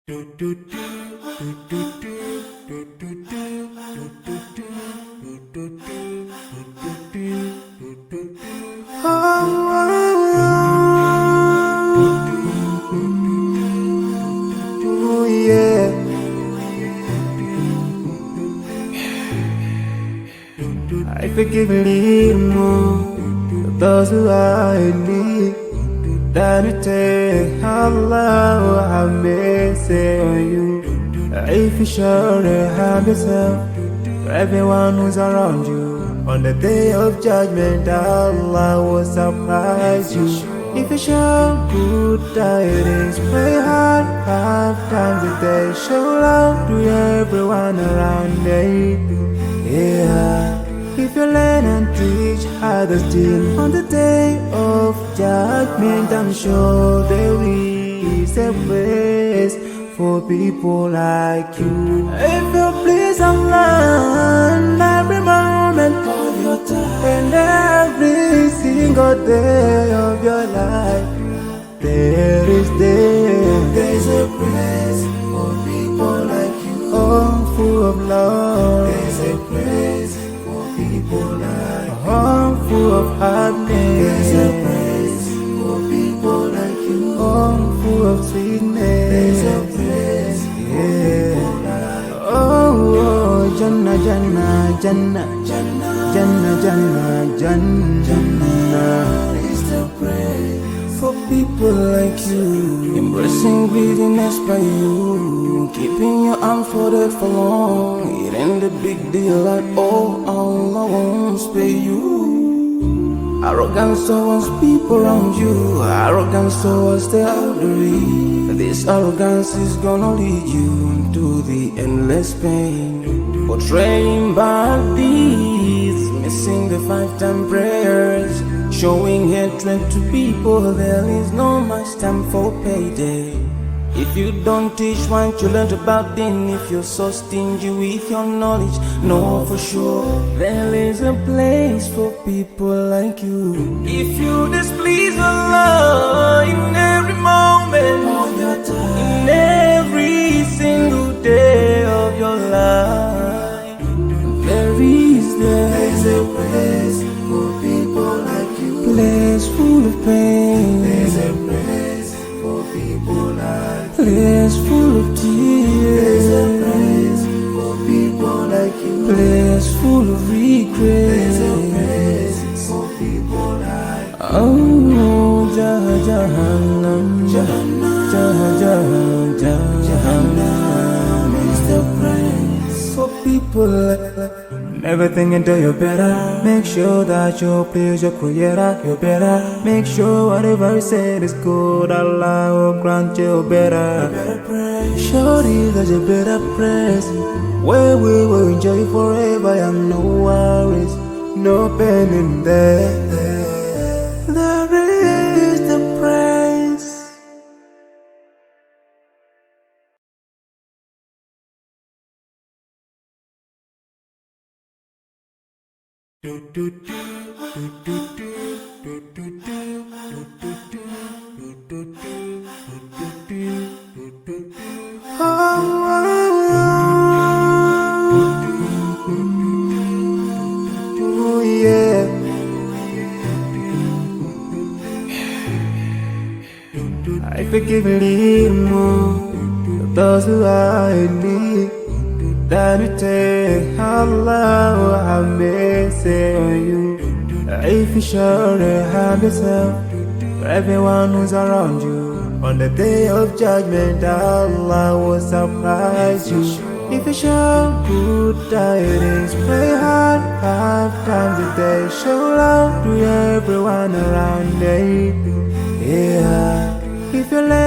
I forgive a little more those who are in need than to take Allah have mercy on you. If you show the harm yourself to everyone who's around you, on the day of judgment Allah will surprise you. If you show good tidings, pray hard 5 times a day, show love to everyone around you. Yeah. If you learn and teach others still, on the day of judgment I'm sure there is a place for people like you. If you please Allah every moment of your time and every single day of your life, there's a place for people like you. Oh, full of love, there's a place people like you. Oh, full of happiness, there's a place for people like you. Oh, full of sweetness, there's a place for people like you. Oh, Jannah, Jannah, Jannah, Jannah, Jannah, Jannah, Jannah is the place for people like you. Embracing greediness by you, keeping your arms folded for long. It ain't a big deal like, oh, Allah won't spare you. Arrogance towards people around you, arrogance towards the elderly. This arrogance is gonna lead you to the endless pain. Portraying bad deeds, missing the 5-time prayers, showing hatred to people. There is no much time for payday. If you don't teach what you learned about them, if you're so stingy with your knowledge, know for sure there is a place for people like you. If you displease Allah in every moment of your time, in every single day of your life, there's a place for people like you. Place full of pain, there's a place for people like you. Place full of tears, there's a place for people like you. Place full of regret, there's a place for people like you. Oh, Jahannam, Jahannam, Jahannam is the place for people like you. Never think until you're better. Make sure that you please your creator. You're better. Make sure whatever you said is good. Allah will grant you better. Surely there's a better place where we will enjoy forever and no worries, no pain in there. There is the praise. Oh, yeah. I forgive a little more those who are in need than to take Allah have mercy on you. If you show the harm yourself to everyone who's around you, on the day of judgment Allah will surprise you. If you show good tidings, pray hard 5 times a day, show love to everyone around you. Yeah. If you let